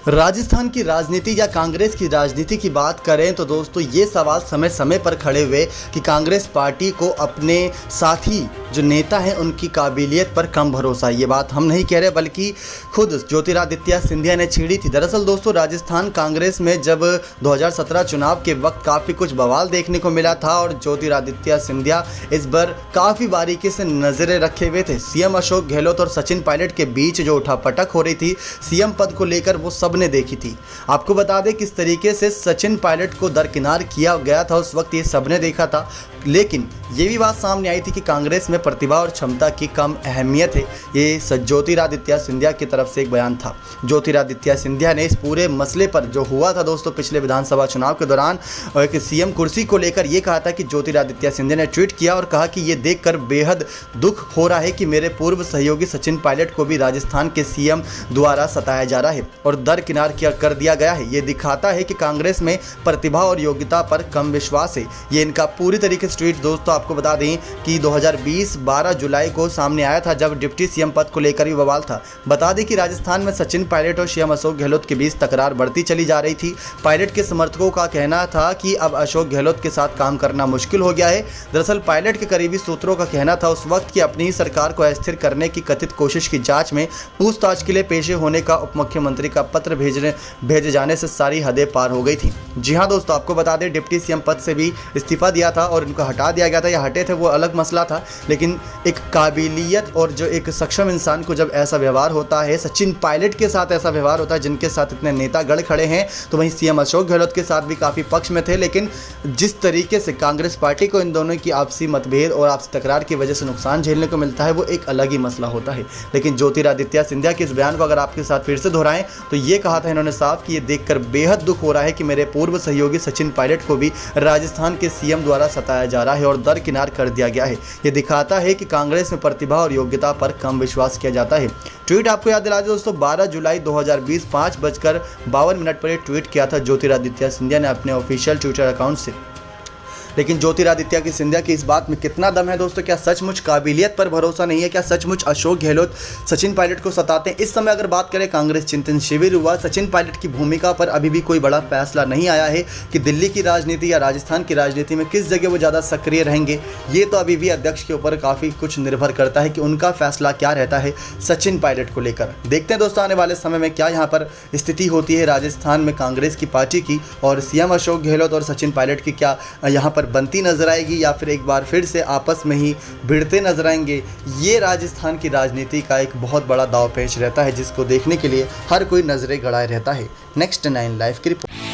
राजस्थान की राजनीति या कांग्रेस की राजनीति की बात करें तो दोस्तों ये सवाल समय समय पर खड़े हुए कि कांग्रेस पार्टी को अपने साथी जो नेता हैं उनकी काबिलियत पर कम भरोसा है। ये बात हम नहीं कह रहे बल्कि खुद ज्योतिरादित्य सिंधिया ने छेड़ी थी। दरअसल दोस्तों राजस्थान कांग्रेस में जब 2017 चुनाव के वक्त काफ़ी कुछ बवाल देखने को मिला था और ज्योतिरादित्य सिंधिया इस बार काफ़ी बारीकी से नज़रें रखे हुए थे। सीएम अशोक गहलोत और सचिन पायलट के बीच जो उठापटक हो रही थी सीएम पद को लेकर वो सब ने देखी थी। आपको बता दें किस तरीके से सचिन पायलट को दरकिनार किया गया था उस वक्त ये सबने देखा था। लेकिन ये भी बात सामने आई थी कि कांग्रेस में प्रतिभा और क्षमता की कम अहमियत है। ये ज्योतिरादित्य सिंधिया की तरफ से एक बयान था। ज्योतिरादित्य सिंधिया ने इस पूरे मसले पर जो हुआ था दोस्तों पिछले विधानसभा चुनाव के दौरान एक सीएम कुर्सी को लेकर ये कहा था कि ज्योतिरादित्य सिंधिया ने ट्वीट किया और कहा कि ये देखकर बेहद दुख हो रहा है कि मेरे पूर्व सहयोगी सचिन पायलट को भी राजस्थान के सीएम द्वारा सताया जा रहा है और दरकिनार कर दिया गया है। ये दिखाता है कि कांग्रेस में प्रतिभा और योग्यता पर कम विश्वास है। ये इनका पूरी तरीके से ट्वीट दोस्तों आपको बता दें कि 2020 12 जुलाई को सामने आया था जब डिप्टी सीएम पद को लेकर भी बवाल था। बता दें कि राजस्थान में सचिन पायलट और सीएम अशोक गहलोत के बीच तकरार बढ़ती चली जा रही थी। पायलट के समर्थकों का कहना था कि अब अशोक गहलोत के साथ काम करना मुश्किल हो गया है। दरअसल पायलट के करीबी सूत्रों का कहना था उस वक्त की अपनी ही सरकार को अस्थिर करने की कथित कोशिश की जांच में पूछताछ के लिए पेश होने का उप मुख्यमंत्री का पत्र भेजे जाने से सारी हदें पार हो गई थी। जी हाँ दोस्तों आपको बता दें डिप्टी सीएम पद से भी इस्तीफा दिया था और इनको हटा दिया गया था या हटे थे वो अलग मसला था। लेकिन एक काबिलियत और जो एक सक्षम इंसान को जब ऐसा व्यवहार होता है, सचिन पायलट के साथ ऐसा व्यवहार होता है जिनके साथ इतने नेता गढ़ खड़े हैं, तो वहीं सीएम अशोक गहलोत के साथ भी काफ़ी पक्ष में थे। लेकिन जिस तरीके से कांग्रेस पार्टी को इन दोनों की आपसी मतभेद और आपसी तकरार की वजह से नुकसान झेलने को मिलता है वो एक अलग ही मसला होता है। लेकिन ज्योतिरादित्य सिंधिया के इस बयान को अगर आपके साथ फिर से दोहराएं तो ये कहा था इन्होंने साफ कि ये देखकर बेहद दुख हो रहा है कि मेरे पूर्व सहयोगी सचिन पायलट को भी राजस्थान के सीएम द्वारा सताया जा रहा है और दरकिनार कर दिया गया है। ये दिखाता है कि कांग्रेस में प्रतिभा और योग्यता पर कम विश्वास किया जाता है। ट्वीट आपको याद दिला दें दोस्तों 12 जुलाई 2020 5:52 पर ये ट्वीट किया था ज्योतिरादित्य सिंधिया ने अपने ऑफिशियल ट्विटर अकाउंट से। लेकिन ज्योतिरादित्य की सिंधिया की इस बात में कितना दम है दोस्तों? क्या सचमुच काबिलियत पर भरोसा नहीं है? क्या सचमुच अशोक गहलोत सचिन पायलट को सताते हैं? इस समय अगर बात करें कांग्रेस चिंतन शिविर हुआ, सचिन पायलट की भूमिका पर अभी भी कोई बड़ा फैसला नहीं आया है कि दिल्ली की राजनीति या राजस्थान की राजनीति में किस जगह वो ज़्यादा सक्रिय रहेंगे। ये तो अभी भी अध्यक्ष के ऊपर काफ़ी कुछ निर्भर करता है कि उनका फैसला क्या रहता है सचिन पायलट को लेकर। देखते हैं दोस्तों आने वाले समय में क्या यहाँ पर स्थिति होती है राजस्थान में कांग्रेस की पार्टी की और सीएम अशोक गहलोत और सचिन पायलट की क्या यहाँ पर बनती नजर आएगी या फिर एक बार फिर से आपस में ही भिड़ते नजर आएंगे। ये राजस्थान की राजनीति का एक बहुत बड़ा दांव पेच रहता है जिसको देखने के लिए हर कोई नजरें गड़ाए रहता है। नेक्स्ट 9 लाइव की रिपोर्ट।